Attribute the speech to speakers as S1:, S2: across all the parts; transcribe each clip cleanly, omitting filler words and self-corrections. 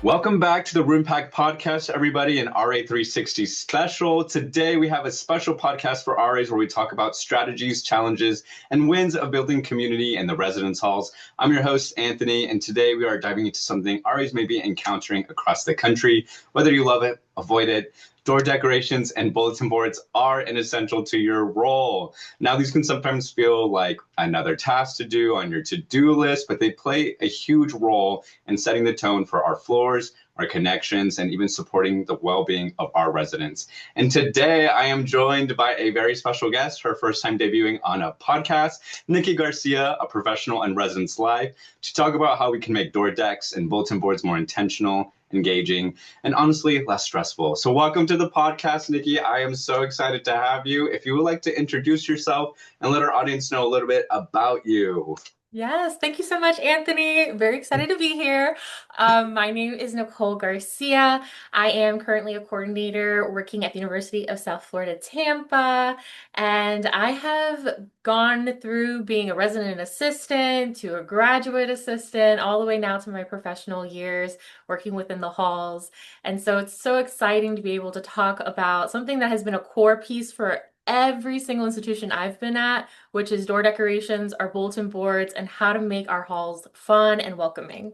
S1: Welcome back to the Roompact podcast, everybody, an RA360 special. Today, we have a special podcast for RAs where we talk about strategies, challenges, and wins of building community in the residence halls. I'm your host, Anthony, and today we are diving into something RAs may be encountering across the country. Whether you love it, avoid it, door decorations and bulletin boards are essential to your role. Now, these can sometimes feel like another task to do on your to-do list, but they play a huge role in setting the tone for our floors, our connections, and even supporting the well-being of our residents. And today I am joined by a very special guest, her first time debuting on a podcast, Nikki Garcia, a professional in residence life, to talk about how we can make door decks and bulletin boards more intentional, engaging, and honestly less stressful. So welcome to the podcast, Nikki. I am so excited to have you. If you would like to introduce yourself and let our audience know a little bit about you.
S2: Yes, thank you so much, Anthony. Very excited to be here. My name is Nicole Garcia. I am currently a coordinator working at the University of South Florida, Tampa, and I have gone through being a resident assistant to a graduate assistant, all the way now to my professional years working within the halls. And so it's so exciting to be able to talk about something that has been a core piece for every single institution I've been at, which is door decorations, our bulletin boards, and how to make our halls fun and welcoming.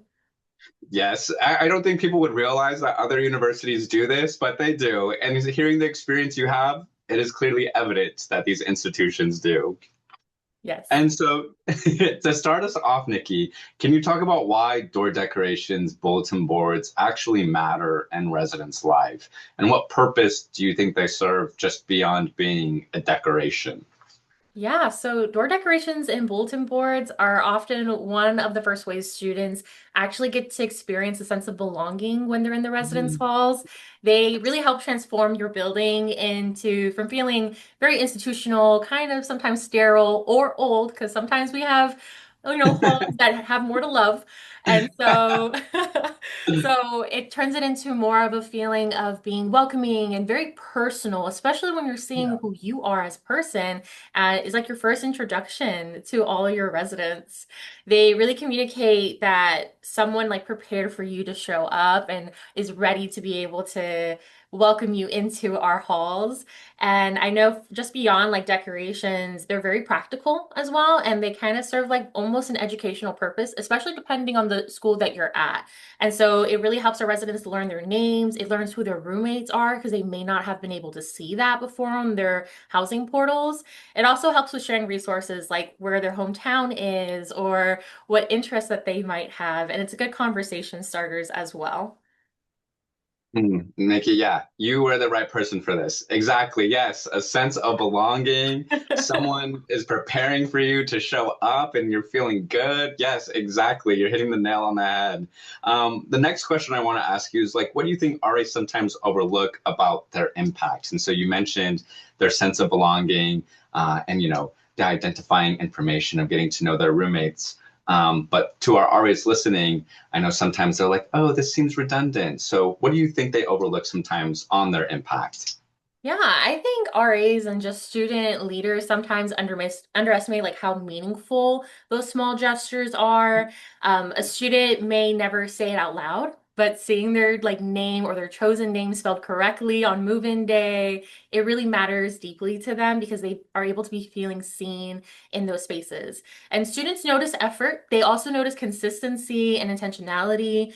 S1: Yes, I don't think people would realize that other universities do this, but they do. And hearing the experience you have, it is clearly evident that these institutions do.
S2: Yes.
S1: And so, to start us off, Nikki, can you talk about why door decorations, bulletin boards actually matter in residents' life? And what purpose do you think they serve just beyond being a decoration?
S2: Yeah, so door decorations and bulletin boards are often one of the first ways students actually get to experience a sense of belonging when they're in the residence
S1: Mhm.
S2: halls. They really help transform your building into from feeling very institutional, kind of sometimes sterile or old, because sometimes we have, halls that have more to love. And so so it turns it into more of a feeling of being welcoming and very personal, especially when you're seeing
S1: Yeah.
S2: who you are as a person is like your first introduction to all your residents. They really communicate that someone like prepared for you to show up and is ready to be able to welcome you into our halls. And I know just beyond like decorations, they're very practical as well. And they kind of serve like almost an educational purpose, especially depending on the school that you're at. And so it really helps our residents learn their names. It learns who their roommates are because they may not have been able to see that before on their housing portals. It also helps with sharing resources like where their hometown is or what interests that they might have. And it's a good conversation starters as well.
S1: Nikki, yeah, you were the right person for this. Exactly. Yes, a sense of belonging. Someone is preparing for you to show up and you're feeling good. Yes, exactly. You're hitting the nail on the head. The next question I want to ask you is like, what do you think RAs sometimes overlook about their impact? And so you mentioned their sense of belonging and, the identifying information of getting to know their roommates. But to our RAs listening, I know sometimes they're like, oh, this seems redundant. So what do you think they overlook sometimes on their impact?
S2: Yeah, I think RAs and just student leaders sometimes underestimate like how meaningful those small gestures are. A student may never say it out loud, but seeing their like name or their chosen name spelled correctly on move-in day, it really matters deeply to them because they are able to be feeling seen in those spaces. And students notice effort. They also notice consistency and intentionality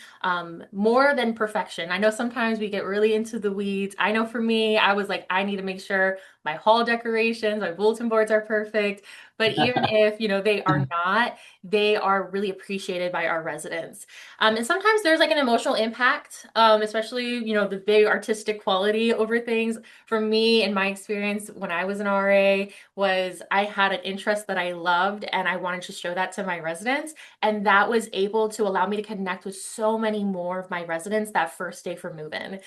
S2: more than perfection. I know sometimes we get really into the weeds. I know for me, I was like, I need to make sure my hall decorations, my bulletin boards are perfect. But even if, they are not, they are really appreciated by our residents. And sometimes there's like an emotional impact, especially, the big artistic quality over things. For me, in my experience, when I was an RA, was I had an interest that I loved and I wanted to show that to my residents. And that was able to allow me to connect with so many more of my residents that first day for move-in.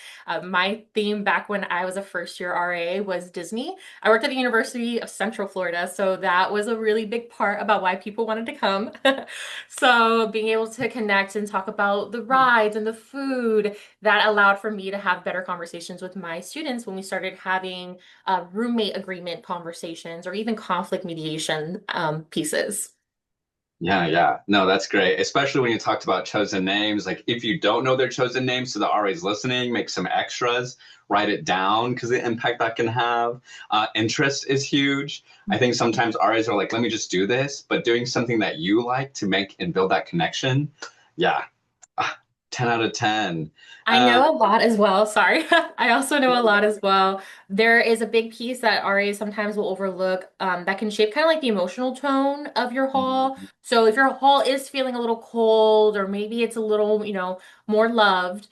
S2: My theme back when I was a first year RA was Disney. I worked at the University of Central Florida, so that was a really big part about why people wanted to come. So being able to connect and talk about the rides and the food, that allowed for me to have better conversations with my students when we started having roommate agreement conversations or even conflict mediation pieces.
S1: Yeah, yeah. No, that's great. Especially when you talked about chosen names. Like if you don't know their chosen names, so the RAs listening, make some extras, write it down because the impact that can have. Interest is huge. I think sometimes RAs are like, let me just do this, but doing something that you like to make and build that connection. Yeah. Ah, 10 out of 10.
S2: I
S1: Um,
S2: know a lot as well. Sorry. I also know a lot as well. There is a big piece that RAs sometimes will overlook that can shape kind of like the emotional tone of your hall. So if your hall is feeling a little cold or maybe it's a little, more loved,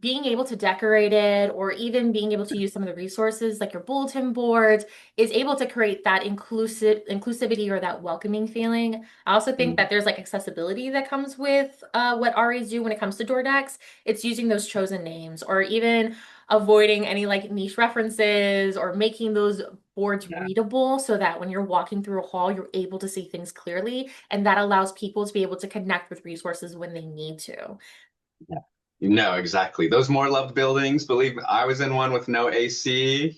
S2: being able to decorate it or even being able to use some of the resources like your bulletin boards is able to create that inclusivity or that welcoming feeling. I also think that there's like accessibility that comes with what RAs do when it comes to door decks. It's using those chosen names or even avoiding any like niche references or making those boards readable so that when you're walking through a hall, you're able to see things clearly. And that allows people to be able to connect with resources when they need to.
S1: yeah. No, exactly. Those more loved buildings, believe me, I was in one with no AC,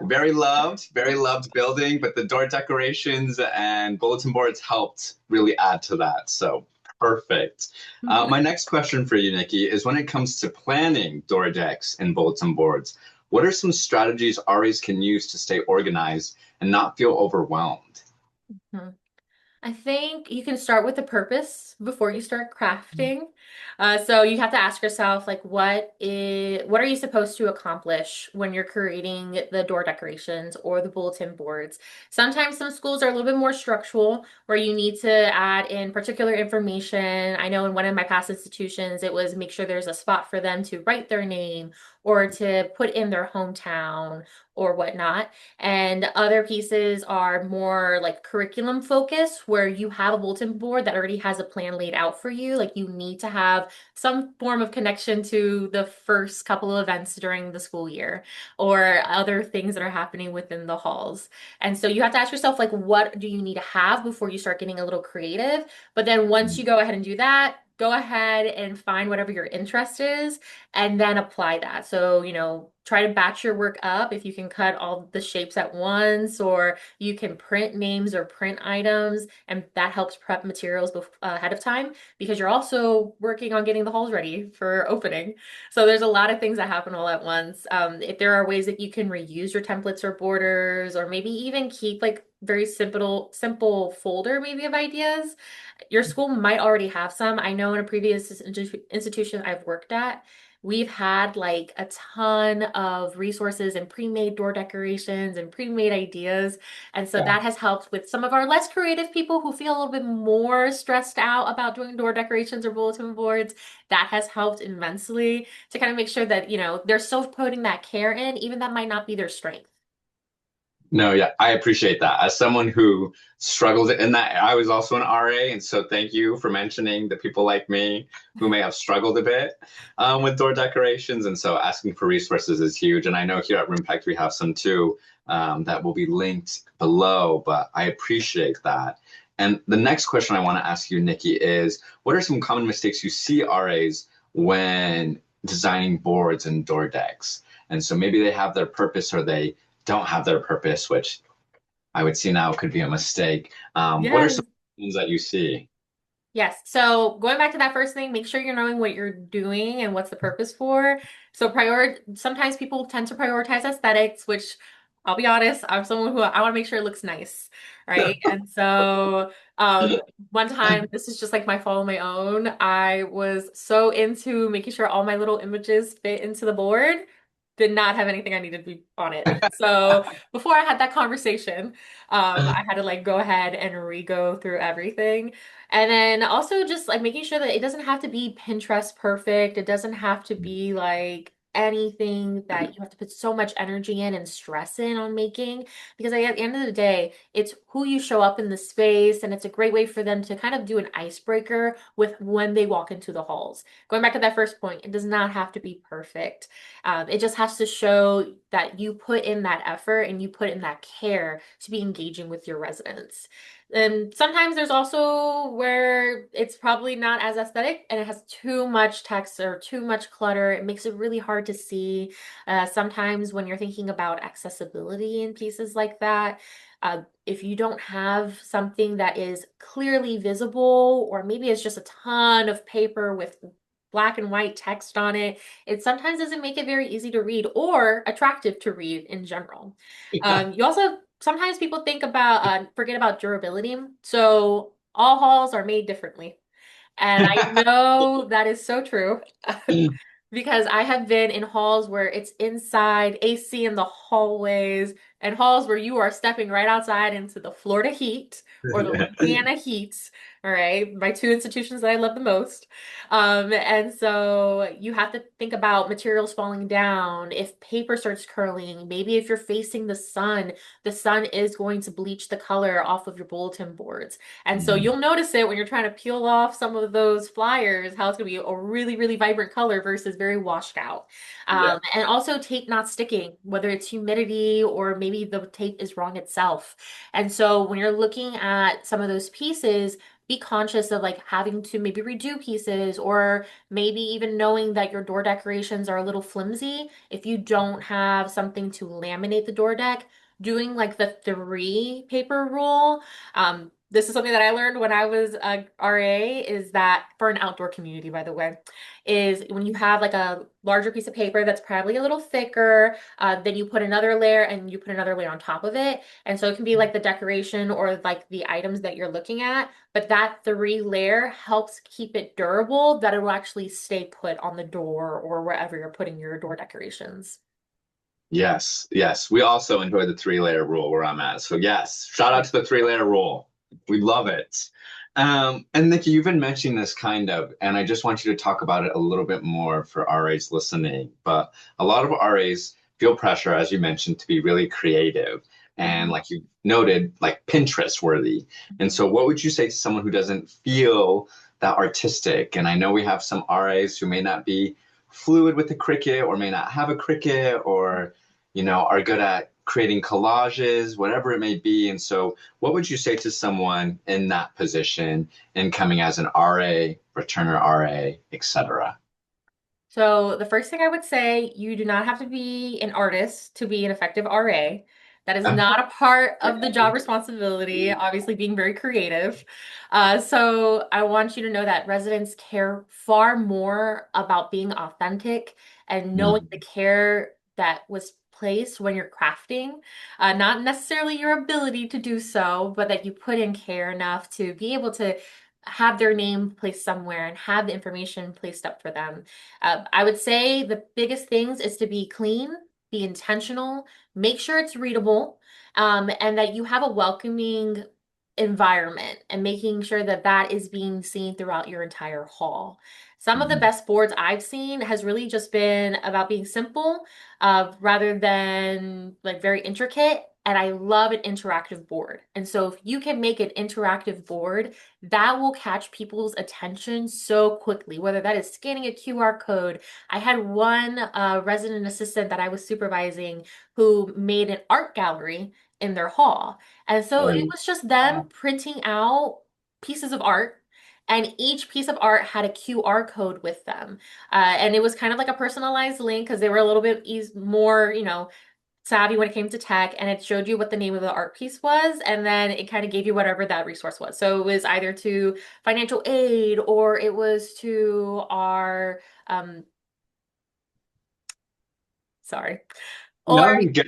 S1: very loved building, but the door decorations and bulletin boards helped really add to that. So perfect. My next question for you, Nikki, is when it comes to planning door decks and bulletin boards, what are some strategies RAs can use to stay organized and not feel overwhelmed?
S2: Mhm. I think you can start with the purpose before you start crafting. So you have to ask yourself, like, what are you supposed to accomplish when you're creating the door decorations or the bulletin boards? Sometimes some schools are a little bit more structural, where you need to add in particular information. I know in one of my past institutions, it was make sure there's a spot for them to write their name or to put in their hometown or whatnot. And other pieces are more like curriculum focused, where you have a bulletin board that already has a plan laid out for you. Like you need to have some form of connection to the first couple of events during the school year or other things that are happening within the halls. And so you have to ask yourself, like, what do you need to have before you start getting a little creative? But then once you go ahead and do that, go ahead and find whatever your interest is and then apply that. So, try to batch your work up if you can cut all the shapes at once, or you can print names or print items, and that helps prep materials ahead of time because you're also working on getting the halls ready for opening. So there's a lot of things that happen all at once. If there are ways that you can reuse your templates or borders, or maybe even keep like very simple folder maybe of ideas. Your school might already have some. I know in a previous institution I've worked at, we've had like a ton of resources and pre-made door decorations and pre-made ideas. And so
S1: Yeah.
S2: that has helped with some of our less creative people who feel a little bit more stressed out about doing door decorations or bulletin boards. That has helped immensely to kind of make sure that, they're still putting that care in, even that might not be their strength.
S1: No, yeah, I appreciate that. As someone who struggled in that, I was also an RA, and so thank you for mentioning the people like me who may have struggled a bit with door decorations. And so asking for resources is huge. And I know here at Roompact we have some too that will be linked below, but I appreciate that. And the next question I want to ask you, Nikki, is what are some common mistakes you see RAs when designing boards and door decks? And so maybe they have their purpose or they don't have their purpose, which I would see now could be a mistake. What are some
S2: Yes.
S1: things that you see?
S2: Yes. So going back to that first thing, make sure you're knowing what you're doing and what's the purpose for. So sometimes people tend to prioritize aesthetics, which I'll be honest, I'm someone who I want to make sure it looks nice, right? And so um one time, this is just like my fault on my own. I was so into making sure all my little images fit into the board, did not have anything I needed to be on it. So before I had that conversation, I had to like go ahead and re-go through everything. And then also just like making sure that it doesn't have to be Pinterest perfect. It doesn't have to be like anything that you have to put so much energy in and stress in on making. Because at the end of the day, it's who you show up in the space, and it's a great way for them to kind of do an icebreaker with when they walk into the halls. Going back to that first point, it does not have to be perfect. It just has to show that you put in that effort and you put in that care to be engaging with your residents. And sometimes there's also where it's probably not as aesthetic and it has too much text or too much clutter. It makes it really hard to see. Sometimes when you're thinking about accessibility in pieces like that, if you don't have something that is clearly visible, or maybe it's just a ton of paper with black and white text on it, it sometimes doesn't make it very easy to read or attractive to read in general. You also sometimes people think about forget about durability. So all halls are made differently. And I know that is so true because I have been in halls where it's inside, AC in the hallways, and halls where you are stepping right outside into the Florida heat or the Louisiana heat. All right, my two institutions that I love the most. And so you have to think about materials falling down. If paper starts curling, maybe if you're facing the sun is going to bleach the color off of your bulletin boards. And so
S1: Mhm.
S2: you'll notice it when you're trying to peel off some of those flyers, how it's going to be a really, really vibrant color versus very washed out.
S1: Yeah.
S2: And also tape not sticking, whether it's humidity or maybe the tape is wrong itself. And so when you're looking at some of those pieces, be conscious of like having to maybe redo pieces or maybe even knowing that your door decorations are a little flimsy. If you don't have something to laminate the door deck, doing like the three paper rule. This is something that I learned when I was a RA is that for an outdoor community, by the way, is when you have like a larger piece of paper that's probably a little thicker, then you put another layer and you put another layer on top of it. And so it can be like the decoration or like the items that you're looking at, but that three layer helps keep it durable, that it will actually stay put on the door or wherever you're putting your door decorations.
S1: Yes, yes. We also enjoy the three-layer rule where I'm at. So yes, shout out to the three-layer rule. We love it. And Nikki, you've been mentioning this kind of, and I just want you to talk about it a little bit more for RAs listening. But a lot of RAs feel pressure, as you mentioned, to be really creative and,
S2: Mhm.
S1: like you noted, like Pinterest worthy. And so, what would you say to someone who doesn't feel that artistic? And I know we have some RAs who may not be fluid with the Cricut or may not have a Cricut or are good at creating collages, whatever it may be. And so, what would you say to someone in that position and coming as an RA, returner RA, etc.?
S2: So the first thing I would say, you do not have to be an artist to be an effective RA. That is not a part of the job responsibility, obviously being very creative. So I want you to know that residents care far more about being authentic and knowing the care that was placed when you're crafting. Not necessarily your ability to do so, but that you put in care enough to be able to have their name placed somewhere and have the information placed up for them. I would say the biggest things is to be clean, be intentional, make sure it's readable, and that you have a welcoming environment and making sure that that is being seen throughout your entire hall. Some of the
S1: Mhm.
S2: best boards I've seen has really just been about being simple, rather than like very intricate. And I love an interactive board. And so if you can make an interactive board, that will catch people's attention so quickly, whether that is scanning a QR code. I had one resident assistant that I was supervising who made an art gallery in their hall. And so it
S1: Oh,
S2: was just them
S1: wow.
S2: printing out pieces of art. And each piece of art had a QR code with them. And it was kind of like a personalized link because they were a little bit more, savvy when it came to tech, and it showed you what the name of the art piece was, and then it kind of gave you whatever that resource was. So it was either to financial aid or it was to our sorry. Or
S1: No, you get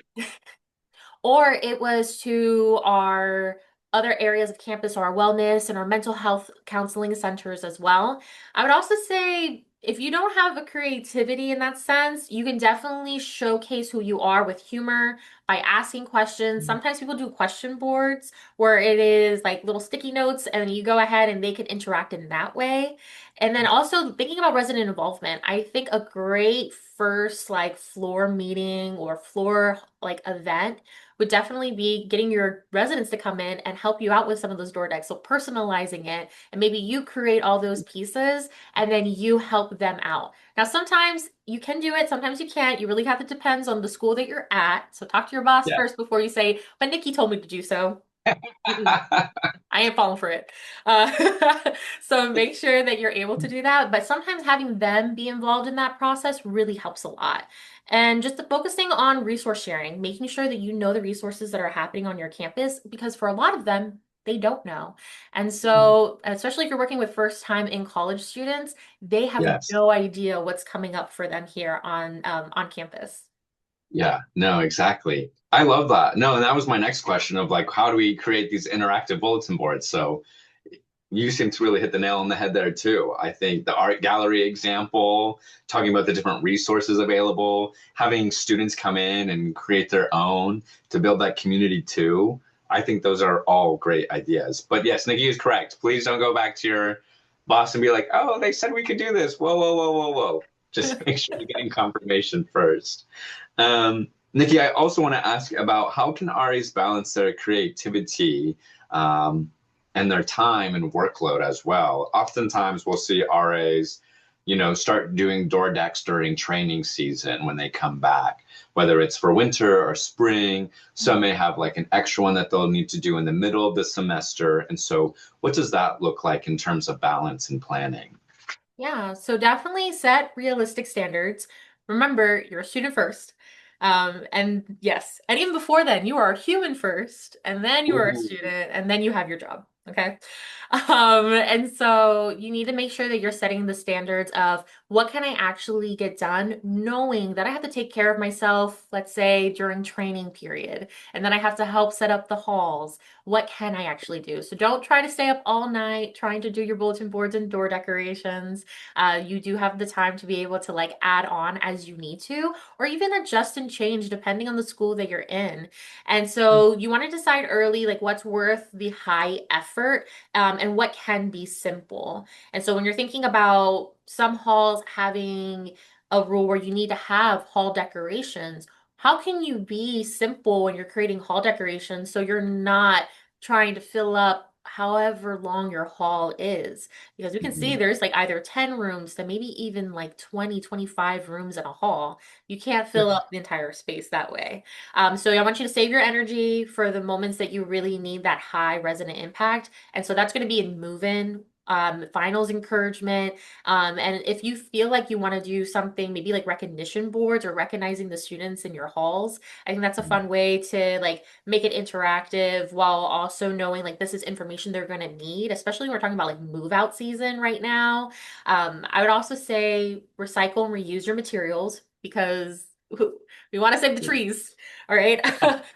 S2: or it was to our other areas of campus or our wellness and our mental health counseling centers as well. I would also say if you don't have a creativity in that sense, you can definitely showcase who you are with humor by asking questions. Sometimes people do question boards where it is like little sticky notes and you go ahead and they can interact in that way. And then also thinking about resident involvement, I think a great first like floor meeting or floor like event would definitely be getting your residents to come in and help you out with some of those door decks. So personalizing it, and maybe you create all those pieces and then you help them out. Now, sometimes you can do it, sometimes you can't. You really have to depends on the school that you're at. So talk to your boss
S1: yeah.
S2: first before you say, but Nikki told me to do so. Mm-mm. I ain't falling for it. Uh, so make sure that you're able to do that. But sometimes having them be involved in that process really helps a lot. And just focusing on resource sharing, making sure that you know the resources that are happening on your campus, because for a lot of them, they don't know. And so, especially if you're working with first time in college students, they have
S1: Yes.
S2: no idea what's coming up for them here on campus.
S1: Yeah, no, exactly. I love that. No, and that was my next question of like, how do we create these interactive bulletin boards? So you seem to really hit the nail on the head there too. I think the art gallery example, talking about the different resources available, having students come in and create their own to build that community too. I think those are all great ideas. But yes, Nikki is correct. Please don't go back to your boss and be like, oh, they said we could do this. Whoa, whoa, whoa, whoa, whoa. Just make sure you're getting confirmation first. Nikki, I also want to ask about how can RAs balance their creativity and their time and workload as well. Oftentimes, we'll see RAs, start doing door decks during training season when they come back, whether it's for winter or spring. Some may have like an extra one that they'll need to do in the middle of the semester. And so, what does that look like in terms of balance and planning?
S2: Yeah, so definitely set realistic standards. Remember, you're a student first. And yes, and even before then, you are a human first, and then you are a
S1: Ooh.
S2: student, and then you have your job. Okay. And so you need to make sure that you're setting the standards of what can I actually get done, knowing that I have to take care of myself, let's say during training period, and then I have to help set up the halls. What can I actually do? So don't try to stay up all night trying to do your bulletin boards and door decorations. You do have the time to be able to like add on as you need to, or even adjust and change depending on the school that you're in. And so you want to decide early, like what's worth the high effort, and what can be simple. And so when you're thinking about some halls having a rule where you need to have hall decorations, how can you be simple when you're creating hall decorations so you're not trying to fill up however long your hall is? Because we can see
S1: Mhm.
S2: there's like either 10 rooms to maybe even like 20, 25 rooms in a hall. You can't
S1: Yeah.
S2: fill up the entire space that way. So I want you to save your energy for the moments that you really need that high resident impact. And so that's going to be in move-in, finals encouragement. And if you feel like you want to do something, maybe like recognition boards or recognizing the students in your halls, I think that's a fun way to like make it interactive while also knowing like this is information they're going to need, especially when we're talking about like move out season right now. I would also say recycle and reuse your materials because we want to save the trees, all right?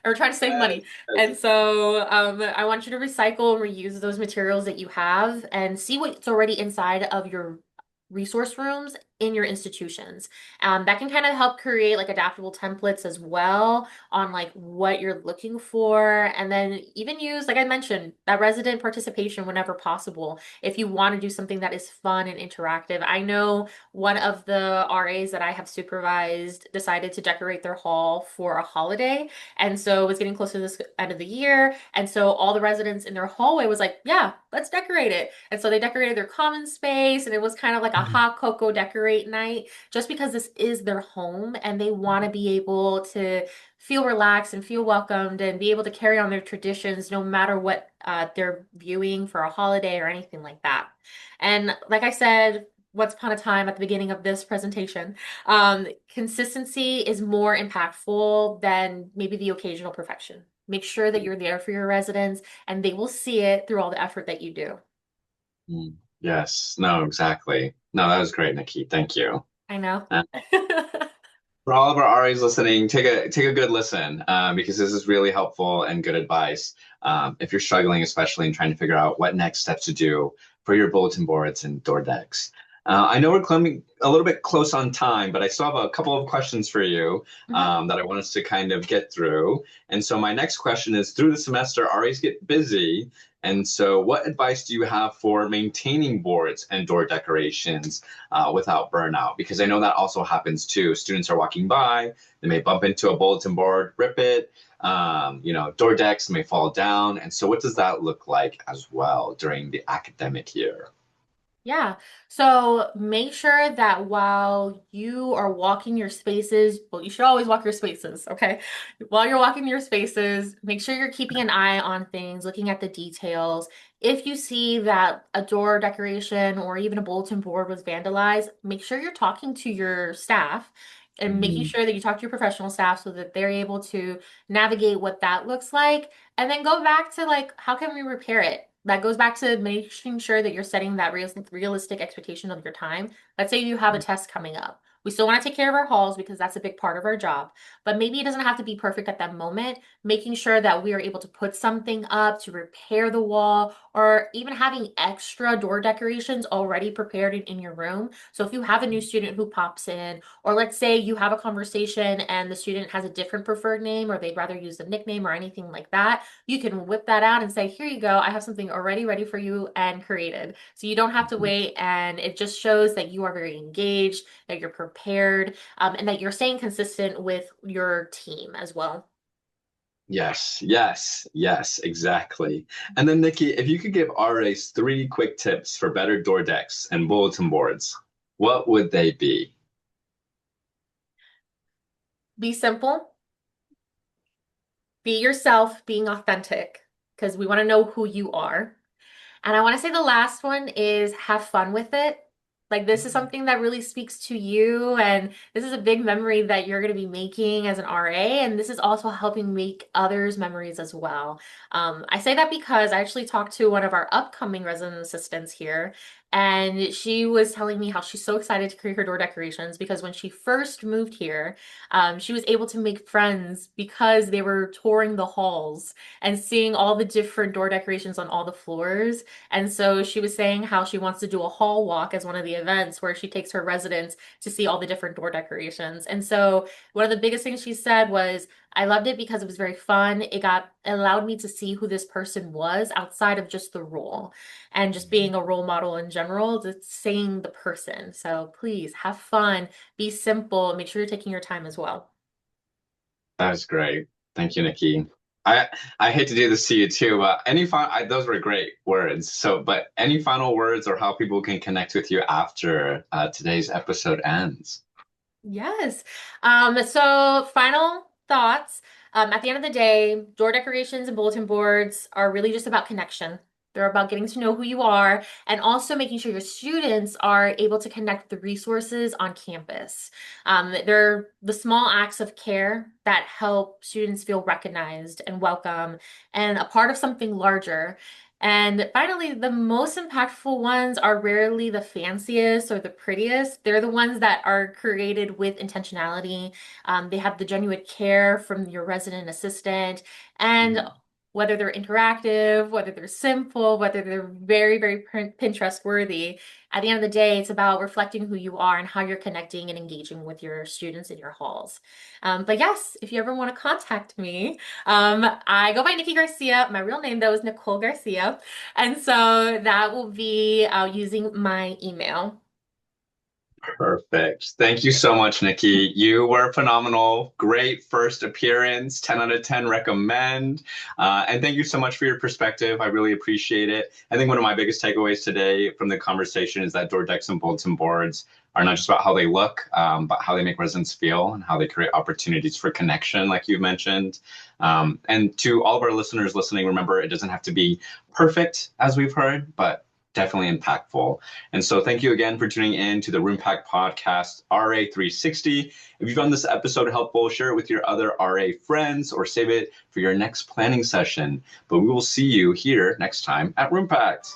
S2: Or try to save money. And so I want you to recycle and reuse those materials that you have and see what's already inside of your resource rooms in your institutions. That can kind of help create like adaptable templates as well on like what you're looking for. And then even use, like I mentioned, that resident participation whenever possible. If you want to do something that is fun and interactive. I know one of the RAs that I have supervised decided to decorate their hall for a holiday. And so it was getting close to this end of the year. And so all the residents in their hallway was like, yeah, let's decorate it. And so they decorated their common space and it was kind of like a hot cocoa decorate night just because this is their home and they want to be able to feel relaxed and feel welcomed and be able to carry on their traditions no matter what they're viewing for a holiday or anything like that. And like I said, once upon a time at the beginning of this presentation, consistency is more impactful than maybe the occasional perfection. Make sure that you're there for your residents and they will see it through all the effort that you do.
S1: Mm. Yes, no, exactly. No, that was great, Nikki. Thank you.
S2: I know.
S1: Uh, for all of our RAs listening, take a good listen because this is really helpful and good advice. If you're struggling, especially in trying to figure out what next steps to do for your bulletin boards and door decks. I know we're coming a little bit close on time, but I still have a couple of questions for you
S2: Mhm.
S1: that I want us to kind of get through. And so my next question is, through the semester, RAs get busy. And so what advice do you have for maintaining boards and door decorations without burnout? Because I know that also happens too. Students are walking by, they may bump into a bulletin board, rip it. Door decks may fall down. And so what does that look like as well during the academic year?
S2: Yeah. So make sure that while you are walking your spaces, well, you should always walk your spaces, okay? While you're walking your spaces, make sure you're keeping an eye on things, looking at the details. If you see that a door decoration or even a bulletin board was vandalized, make sure you're talking to your staff and making
S1: Mhm.
S2: sure that you talk to your professional staff so that they're able to navigate what that looks like and then go back to like, how can we repair it? That goes back to making sure that you're setting that realistic expectation of your time. Let's say you have a test coming up. We still want to take care of our halls because that's a big part of our job. But maybe it doesn't have to be perfect at that moment. Making sure that we are able to put something up to repair the wall or even having extra door decorations already prepared in your room. So if you have a new student who pops in, or let's say you have a conversation and the student has a different preferred name or they'd rather use a nickname or anything like that, you can whip that out and say, here you go. I have something already ready for you and created. So you don't have to wait. And it just shows that you are very engaged, that you're prepared, and that you're staying consistent with your team as well.
S1: Yes, yes, yes, exactly. And then Nikki, if you could give RAs three quick tips for better door decks and bulletin boards, what would they be?
S2: Be simple, be yourself, being authentic, because we want to know who you are. And I want to say the last one is have fun with it. Like, this is something that really speaks to you, and this is a big memory that you're going to be making as an RA, and this is also helping make others' memories as well. I say that because I actually talked to one of our upcoming resident assistants here, and she was telling me how she's so excited to create her door decorations because when she first moved here, she was able to make friends because they were touring the halls and seeing all the different door decorations on all the floors. And so she was saying how she wants to do a hall walk as one of the events where she takes her residents to see all the different door decorations. And so one of the biggest things she said was, I loved it because it was very fun. It allowed me to see who this person was outside of just the role and just being a role model in general, just seeing the person. So please have fun, be simple, make sure you're taking your time as well.
S1: That was great. Thank you, Nikki. I I hate to do this to you too, but those were great words. So, but any final words or how people can connect with you after today's episode ends?
S2: Yes. So final thoughts. At the end of the day, door decorations and bulletin boards are really just about connection. They're about getting to know who you are and also making sure your students are able to connect with the resources on campus. They're the small acts of care that help students feel recognized and welcome and a part of something larger. And finally, the most impactful ones are rarely the fanciest or the prettiest. They're the ones that are created with intentionality. They have the genuine care from your resident assistant. And whether they're interactive, whether they're simple, whether they're very, very Pinterest worthy, at the end of the day, it's about reflecting who you are and how you're connecting and engaging with your students in your halls. But yes, if you ever want to contact me, I go by Nikki Garcia. My real name, though, is Nicole Garcia. And so that will be using my email.
S1: Perfect. Thank you so much, Nikki. You were phenomenal. Great first appearance. 10 out of 10 recommend. And thank you so much for your perspective. I really appreciate it. I think one of my biggest takeaways today from the conversation is that door decks and bulletin boards are not just about how they look, but how they make residents feel and how they create opportunities for connection, like you mentioned. And to all of our listeners listening, remember, it doesn't have to be perfect, as we've heard, but definitely impactful. And so thank you again for tuning in to the Roompact podcast, RA360. If you found this episode helpful, share it with your other RA friends or save it for your next planning session. But we will see you here next time at Roompact.